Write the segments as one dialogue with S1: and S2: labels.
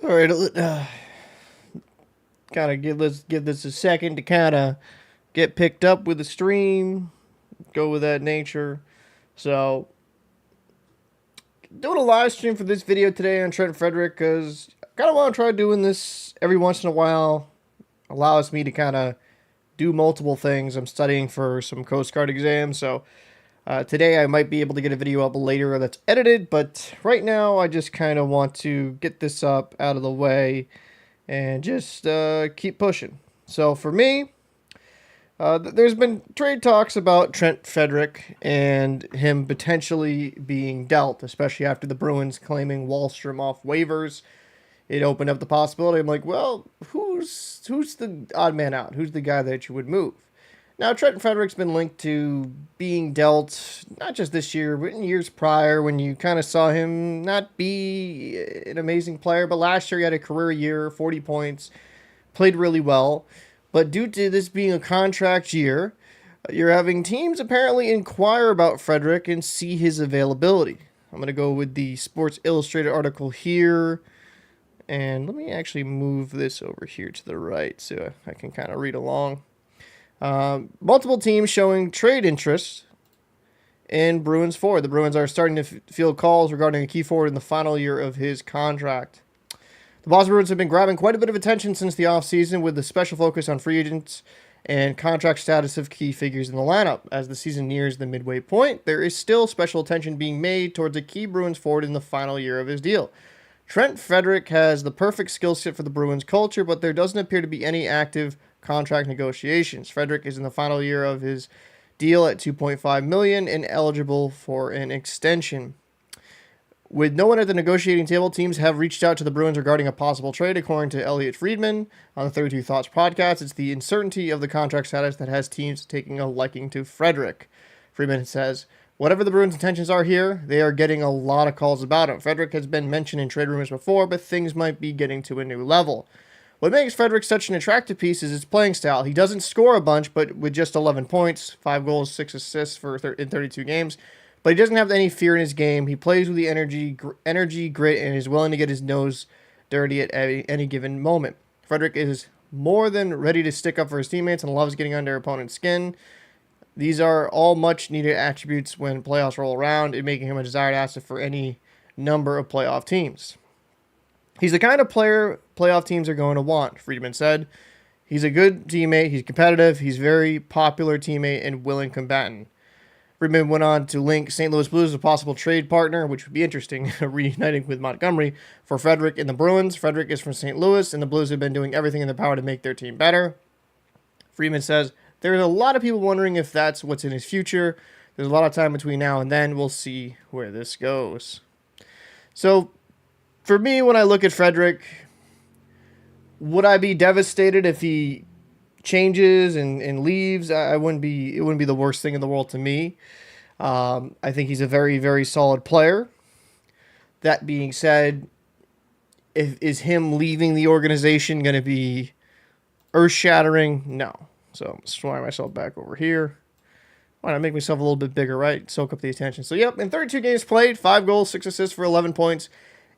S1: All right, let's give this a second to kind of get picked up with the stream, go with that nature. So, doing a live stream for this video today on Trent Frederic because I kind of want to try doing this every once in a while. Allows me to kind of do multiple things. I'm studying for some Coast Guard exams, so today I might be able to get a video up later that's edited, but right now I just kind of want to get this up out of the way and just keep pushing. So for me, there's been trade talks about Trent Frederic and him potentially being dealt, especially after the Bruins claiming Wallstrom off waivers. It opened up the possibility. I'm like, well, who's the odd man out? Who's the guy that you would move? Now, Trent Frederic's been linked to being dealt, not just this year, but in years prior when you kind of saw him not be an amazing player. But last year he had a career year, 40 points, played really well. But due to this being a contract year, you're having teams apparently inquire about Frederic and see his availability. I'm going to go with the Sports Illustrated article here. And let me actually move this over here to the right so I can kind of read along. Multiple teams showing trade interest in Bruins forward. The Bruins are starting to field calls regarding a key forward in the final year of his contract. The Boston Bruins have been grabbing quite a bit of attention since the offseason with the special focus on free agents and contract status of key figures in the lineup. As the season nears the midway point, there is still special attention being made towards a key Bruins forward in the final year of his deal. Trent Frederic has the perfect skill set for the Bruins culture, but there doesn't appear to be any active contract negotiations. Frederic is in the final year of his deal at $2.5 million and eligible for an extension. With no one at the negotiating table, teams have reached out to the Bruins regarding a possible trade, according to Elliot Friedman on the 32 Thoughts podcast. It's the uncertainty of the contract status that has teams taking a liking to Frederic. Friedman says, whatever the Bruins' intentions are here, they are getting a lot of calls about him. Frederic has been mentioned in trade rumors before, but things might be getting to a new level. What makes Frederic such an attractive piece is his playing style. He doesn't score a bunch, but with just 11 points, 5 goals, 6 assists in 32 games. But he doesn't have any fear in his game. He plays with the energy, grit, and is willing to get his nose dirty at any given moment. Frederic is more than ready to stick up for his teammates and loves getting under opponent's skin. These are all much needed attributes when playoffs roll around and making him a desired asset for any number of playoff teams. He's the kind of player playoff teams are going to want, Friedman said. He's a good teammate, he's competitive, he's a very popular teammate and willing combatant. Friedman went on to link St. Louis Blues as a possible trade partner, which would be interesting, reuniting with Montgomery for Frederic and the Bruins. Frederic is from St. Louis, and the Blues have been doing everything in their power to make their team better. Friedman says, there's a lot of people wondering if that's what's in his future. There's a lot of time between now and then. We'll see where this goes. So, for me, when I look at Frederic, would I be devastated if he changes and leaves? It wouldn't be the worst thing in the world to me. I think he's a very, very solid player. That being said, is him leaving the organization going to be earth-shattering? No. So I'm sliding myself back over here. Why not make myself a little bit bigger, right? Soak up the attention. So, yep, in 32 games played, 5 goals, 6 assists for 11 points,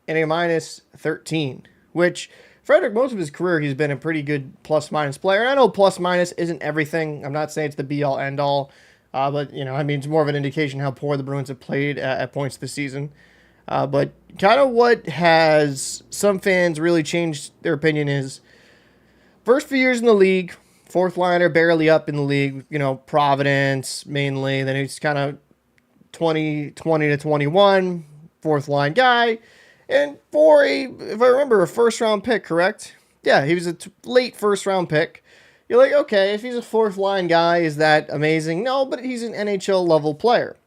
S1: and a minus 13, which Frederic, most of his career, he's been a pretty good plus-minus player. And I know plus-minus isn't everything. I'm not saying it's the be-all, end-all. But, it's more of an indication how poor the Bruins have played at points this season. But kind of what has some fans really changed their opinion is first few years in the league, fourth liner, barely up in the league, Providence mainly. Then he's kind of 20 to 21, fourth line guy. And for if I remember, a first-round pick, correct? Yeah, he was a late first-round pick. You're like, okay, if he's a fourth-line guy, is that amazing? No, but he's an NHL-level player.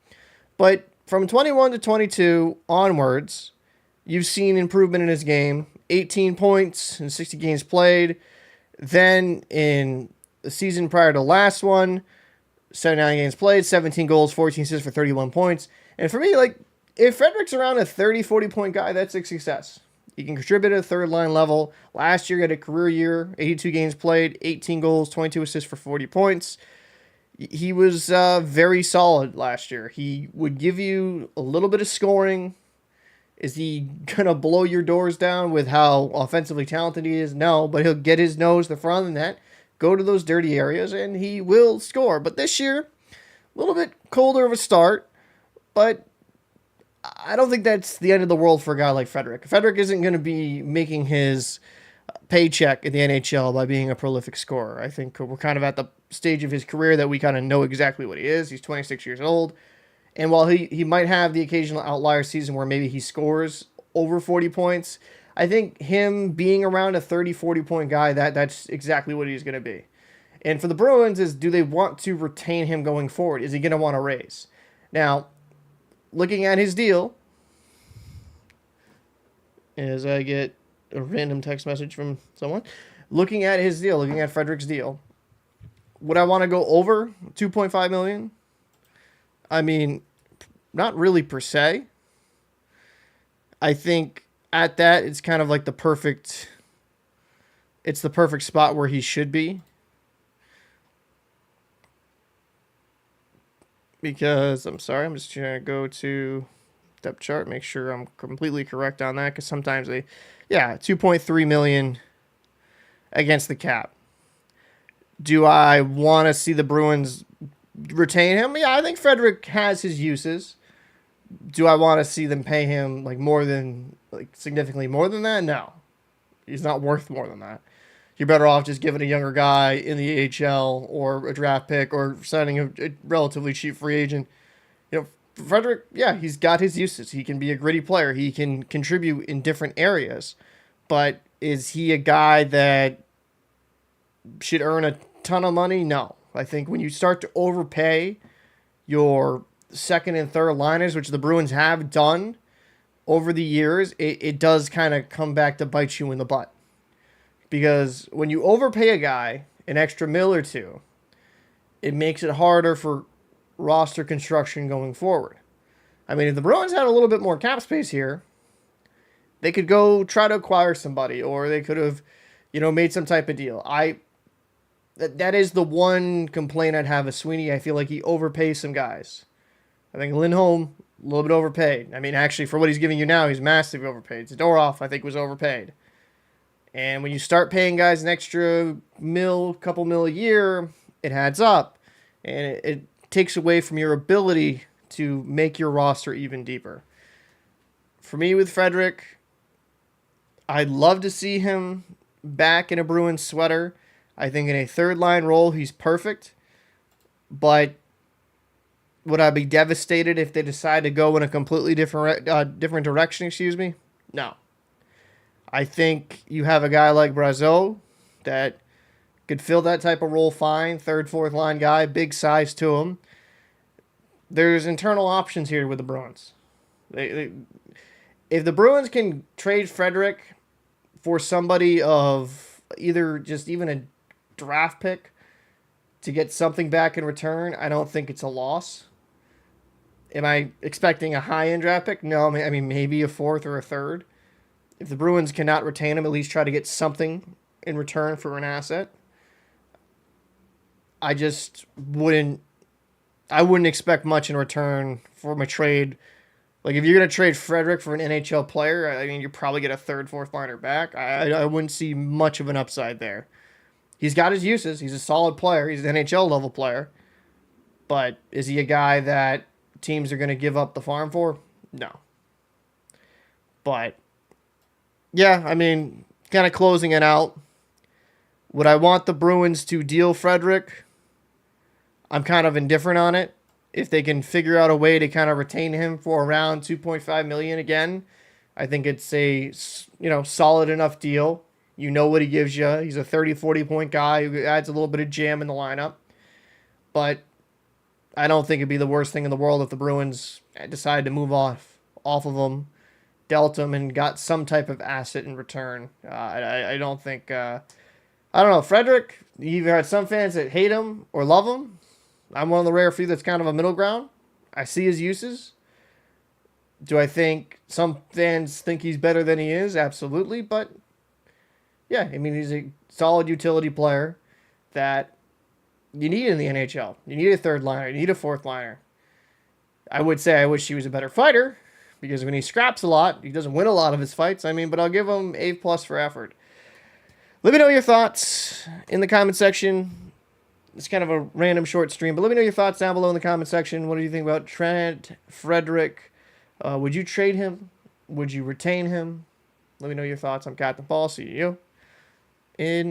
S1: But from 21 to 22 onwards, you've seen improvement in his game. 18 points in 60 games played. Then in the season prior to last one, 79 games played, 17 goals, 14 assists for 31 points. And for me, if Frederic's around a 30, 40-point guy, that's a success. He can contribute at a third-line level. Last year, he had a career year, 82 games played, 18 goals, 22 assists for 40 points. He was very solid last year. He would give you a little bit of scoring Is he going to blow your doors down with how offensively talented he is? No, but he'll get his nose to the front of the net, go to those dirty areas, and he will score. But this year, a little bit colder of a start, but I don't think that's the end of the world for a guy like Frederic. Frederic isn't going to be making his paycheck in the NHL by being a prolific scorer. I think we're kind of at the stage of his career that we kind of know exactly what he is. He's 26 years old. And while he might have the occasional outlier season where maybe he scores over 40 points, I think him being around a 30, 40-point guy, that's exactly what he's going to be. And for the Bruins, is do they want to retain him going forward? Is he going to want to raise? Now, looking at his deal, as I get a random text message from someone, looking at his deal, looking at Frederic's deal, would I want to go over $2.5 million? I mean, not really per se. I think at that, it's kind of like the perfect spot where he should be. Because, I'm sorry, I'm just trying to go to depth chart, make sure I'm completely correct on that, because sometimes $2.3 million against the cap. Do I want to see the Bruins retain him? Yeah, I think Frederic has his uses. Do I want to see them pay him significantly more than that? No. He's not worth more than that. You're better off just giving a younger guy in the AHL or a draft pick or signing a relatively cheap free agent. Frederic, yeah, he's got his uses. He can be a gritty player. He can contribute in different areas. But is he a guy that should earn a ton of money? No. I think when you start to overpay your second and third liners, which the Bruins have done over the years, it does kind of come back to bite you in the butt. Because when you overpay a guy an extra mil or two, it makes it harder for roster construction going forward. I mean, if the Bruins had a little bit more cap space here, they could go try to acquire somebody, or they could have, made some type of deal. That is the one complaint I'd have of Sweeney. I feel like he overpays some guys. I think Lindholm, a little bit overpaid. I mean, actually, for what he's giving you now, he's massively overpaid. Zadorov, I think, was overpaid. And when you start paying guys an extra couple mil a year, it adds up. And it takes away from your ability to make your roster even deeper. For me, with Frederic, I'd love to see him back in a Bruins sweater. I think in a third-line role, he's perfect. But would I be devastated if they decide to go in a completely different direction? No. I think you have a guy like Brazeau that could fill that type of role fine. Third, fourth line guy, big size to him. There's internal options here with the Bruins. If the Bruins can trade Frederic for somebody of either just even a draft pick to get something back in return, I don't think it's a loss. Am I expecting a high-end draft pick? No, I mean maybe a fourth or a third. If the Bruins cannot retain him, at least try to get something in return for an asset. I wouldn't expect much in return from a trade. Like, if you're going to trade Frederic for an NHL player, I mean, you probably get a third, fourth liner back. I wouldn't see much of an upside there. He's got his uses. He's a solid player. He's an NHL level player. But is he a guy that teams are going to give up the farm for? No. But, yeah, I mean, kind of closing it out. Would I want the Bruins to deal Frederic? I'm kind of indifferent on it. If they can figure out a way to kind of retain him for around $2.5 million again, I think it's a solid enough deal. You know what he gives you. He's a 30, 40-point guy who adds a little bit of jam in the lineup. But I don't think it'd be the worst thing in the world if the Bruins decided to move off of him, dealt him, and got some type of asset in return. I don't think... I don't know. Frederic, you've had some fans that hate him or love him. I'm one of the rare few that's kind of a middle ground. I see his uses. Do I think some fans think he's better than he is? Absolutely. But, yeah, I mean, he's a solid utility player that you need in the NHL. You need a third liner. You need a fourth liner. I would say I wish he was a better fighter, because when he scraps a lot, he doesn't win a lot of his fights. I mean, but I'll give him A+ for effort. Let me know your thoughts in the comment section. It's kind of a random short stream, but let me know your thoughts down below in the comment section. What do you think about Trent Frederic? Would you trade him? Would you retain him? Let me know your thoughts. I'm Captain Paul. See you in